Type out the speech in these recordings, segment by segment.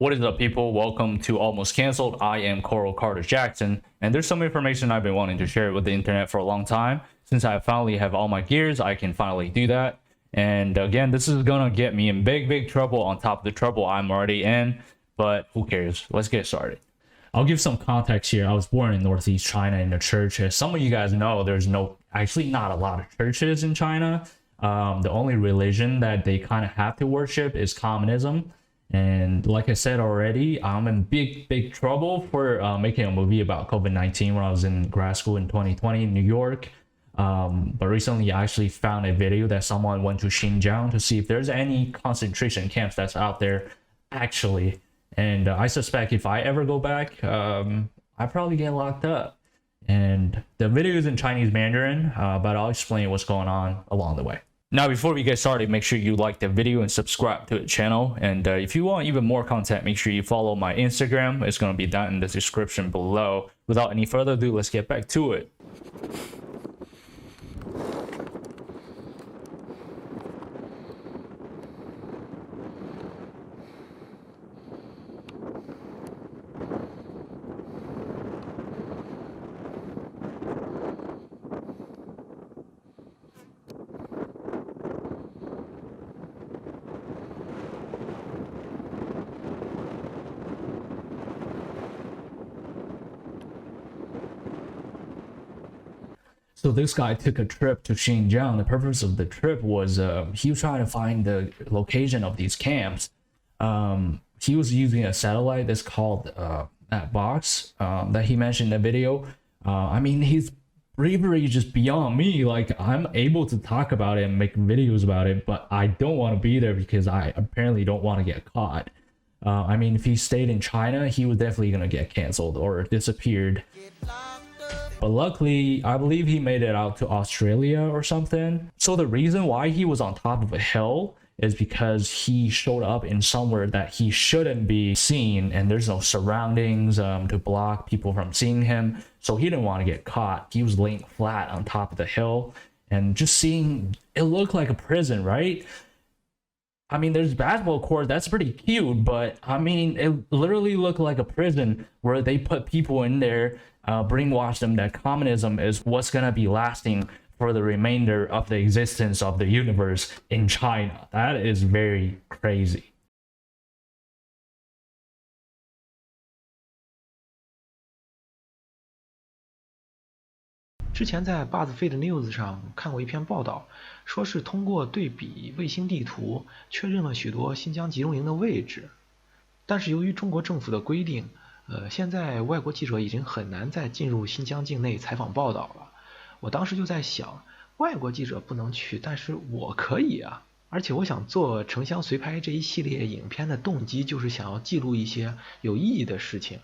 What is up, people? Welcome to Almost Cancelled. I am Coral Carter Jackson, and there's some information I've been wanting to share with the internet for a long time. Since I finally have all my gears, I can finally do that. And again, this is gonna get me in big trouble on top of the trouble I'm already in, but who cares? Let's get started. I'll give some context here. I was born in Northeast China in the church. As some of you guys know, there's actually not a lot of churches in China. The only religion that they kind of have to worship is communism. And like I said already, I'm in big trouble for making a movie about COVID-19 when I was in grad school in 2020 in New York. But recently I actually found a video that someone went to Xin Jiang to see if there's any concentration camps that's out there actually. And I suspect if I ever go back, I probably get locked up. And the video is in Chinese Mandarin, but I'll explain what's going on along the way. Now, before we get started, make sure you like the video and subscribe to the channel. And if you want even more content, make sure you follow my Instagram. It's going to be down in the description below. Without any further ado, let's get back to it. So this guy took a trip to Xinjiang. The purpose of the trip was he was trying to find the location of these camps. He was using a satellite that's called that box that he mentioned in the video. I mean, his bravery is just beyond me. Like, I'm able to talk about it and make videos about it, but I don't want to be there because I apparently don't want to get caught. I mean, if he stayed in China, he was definitely gonna get canceled or disappeared. But luckily, I believe he made it out to Australia or something. So the reason why he was on top of a hill is because he showed up in somewhere that he shouldn't be seen, and there's no surroundings to block people from seeing him. So he didn't want to get caught. He was laying flat on top of the hill and just seeing, it looked like a prison, right? I mean, there's basketball court, that's pretty cute, but I mean, it literally looked like a prison where they put people in there, brainwash them that communism is what's gonna be lasting for the remainder of the existence of the universe in China. That is very crazy. 之前在把子飞的 news 上看过一篇报道，说是通过对比卫星地图确认了许多新疆集中营的位置。但是由于中国政府的规定，现在外国记者已经很难再进入新疆境内采访报道了。我当时就在想，外国记者不能去，但是我可以啊！而且我想做城乡随拍这一系列影片的动机，就是想要记录一些有意义的事情。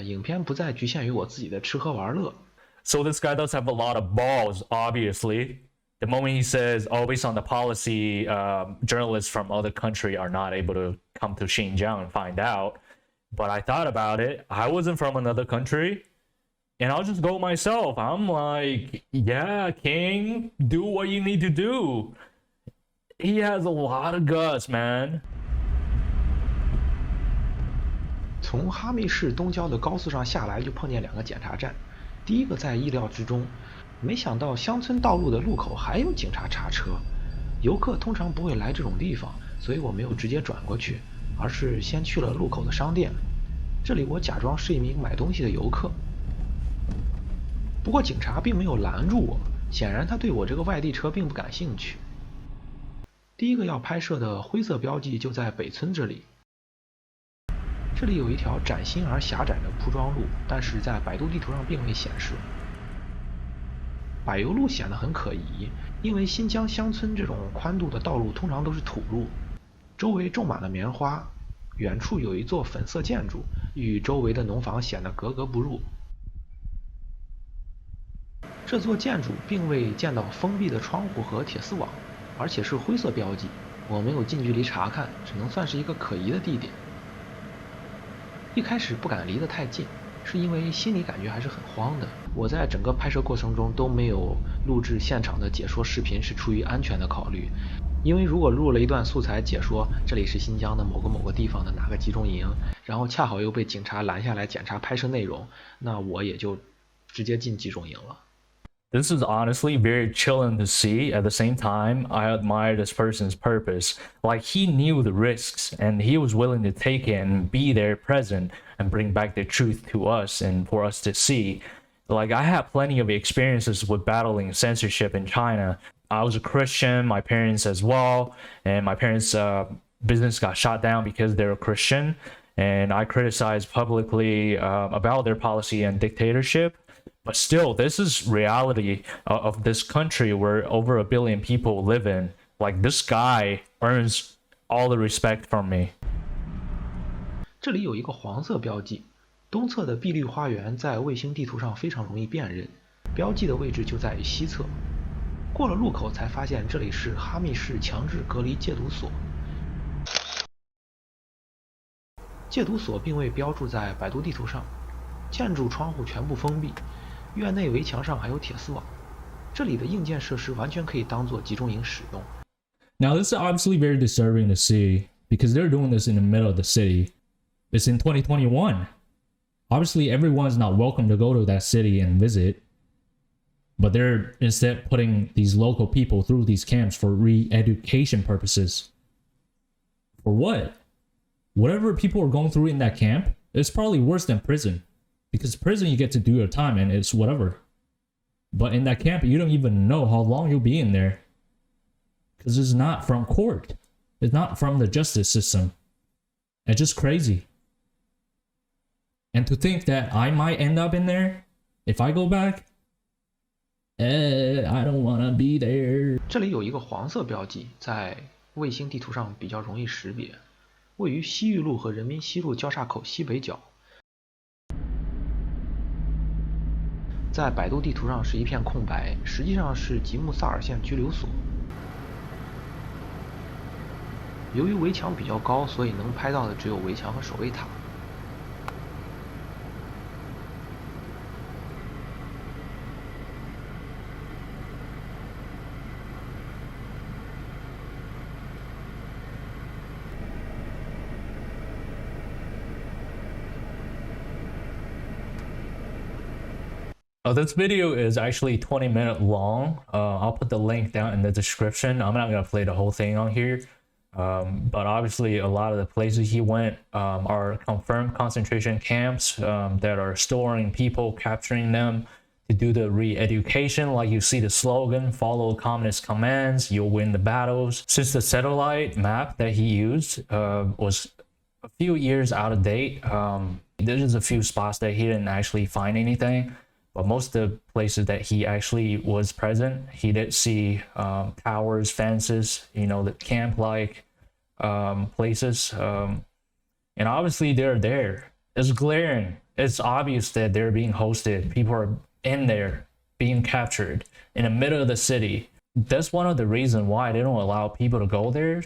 影片不再局限于我自己的吃喝玩乐。 So this guy does have a lot of balls, obviously. The moment he says, oh, based on the policy, journalists from other country are not able to come to Xinjiang and find out. But I thought about it. I wasn't from another country. And I'll just go myself. I'm like, yeah, King, do what you need to do. He has a lot of guts, man. 从哈密市东郊的高速上下来，就碰见两个检查站。 第一个在意料之中，没想到乡村道路的路口还有警察查车。游客通常不会来这种地方，所以我没有直接转过去，而是先去了路口的商店。这里我假装是一名买东西的游客。不过警察并没有拦住我，显然他对我这个外地车并不感兴趣。第一个要拍摄的灰色标记就在北村这里。 这里有一条崭新而狭窄的铺装路，但是在百度地图上并未显示。柏油路显得很可疑，因为新疆乡村这种宽度的道路通常都是土路，周围种满了棉花。远处有一座粉色建筑，与周围的农房显得格格不入。这座建筑并未见到封闭的窗户和铁丝网，而且是灰色标记。我没有近距离查看，只能算是一个可疑的地点。 一开始不敢离得太近，是因为心里感觉还是很慌的。我在整个拍摄过程中都没有录制现场的解说视频，是出于安全的考虑。因为如果录了一段素材解说这里是新疆的某个地方的哪个集中营，然后恰好又被警察拦下来检查拍摄内容，那我也就直接进集中营了。This is honestly very chilling to see. At the same time, I admire this person's purpose. Like, he knew the risks and he was willing to take it and be there present and bring back the truth to us and for us to see. Like, I have plenty of experiences with battling censorship in China. I was a Christian, my parents as well, and my parents' business got shot down because they're a Christian. And I criticized publicly about their policy and dictatorship. But still, this is reality of this country where over 1 billion people live in. Like, this guy earns all the respect from me. 这里有一个黄色标记，东侧的碧绿花园在卫星地图上非常容易辨认，标记的位置就在于西侧。过了路口才发现这里是哈密市强制隔离戒毒所。戒毒所并未标注在百度地图上，建筑窗户全部封闭。院内围墙上还有铁丝网，这里的硬件设施完全可以当做集中营使用。Now, this is obviously very disturbing to see because they're doing this in the middle of the city. It's in 2021. Obviously, everyone's not welcome to go to that city and visit, but they're instead putting these local people through these camps for re-education purposes. For what? Whatever people are going through in that camp, it's probably worse than prison. Because prison, you get to do your time and it's whatever. But in that camp, you don't even know how long you'll be in there. Because it's not from court. It's not from the justice system. It's just crazy. And to think that I might end up in there if I go back, I don't want to be there. 这里有一个黄色标记，在卫星地图上比较容易识别，位于西域路和人民西路交叉口西北角。在百度地图上是一片空白，实际上是吉木萨尔县拘留所。由于围墙比较高，所以能拍到的只有围墙和守卫塔。This video is actually 20-minute long. I'll put the link down in the description. I'm not going to play the whole thing on here. But obviously a lot of the places he went are confirmed concentration camps that are storing people, capturing them to do the re-education. Like you see the slogan, follow communist commands, you'll win the battles. Since the satellite map that he used was a few years out of date, there's a few spots that he didn't actually find anything. But most of the places that he actually was present, he did see towers, fences, you know, the camp-like places. And obviously they're there. It's glaring. It's obvious that they're being hosted. People are in there being captured in the middle of the city. That's one of the reasons why they don't allow people to go there.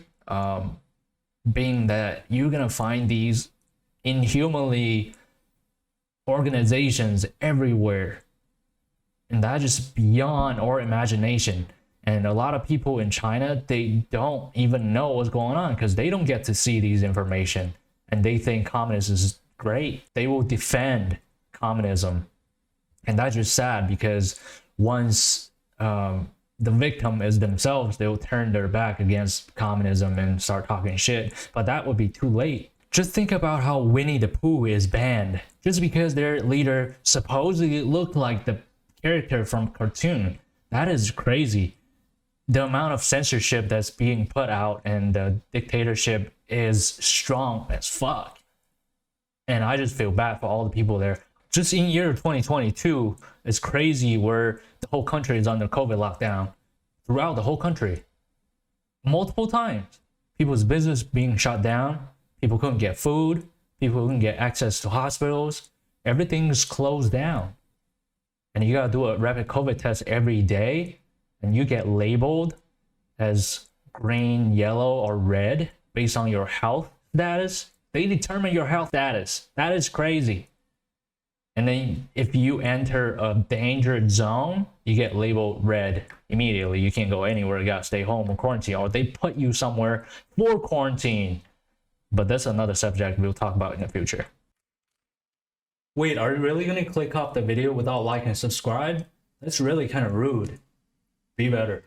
Being that you're going to find these inhumanly organizations everywhere, and that's just beyond our imagination. And a lot of people in China, they don't even know what's going on because they don't get to see these information, and they think communism is great. They will defend communism, and that's just sad because once the victim is themselves, they'll turn their back against communism and start talking shit, but that would be too late. Just think about how Winnie the Pooh is banned just because their leader supposedly looked like the character from cartoon. That is crazy. The amount of censorship that's being put out and the dictatorship is strong as fuck. And I just feel bad for all the people there. Just in year 2022, it's crazy where the whole country is under COVID lockdown. Throughout the whole country. Multiple times. People's business being shut down. People couldn't get food. People couldn't get access to hospitals. Everything's closed down. And you gotta do a rapid COVID test every day. And you get labeled as green, yellow, or red based on your health status. They determine your health status. That is crazy. And then if you enter a danger zone, you get labeled red immediately. You can't go anywhere. You gotta stay home or quarantine, or they put you somewhere for quarantine. But that's another subject we'll talk about in the future. Wait, are you really gonna click off the video without like and subscribe? That's really kind of rude. Be better.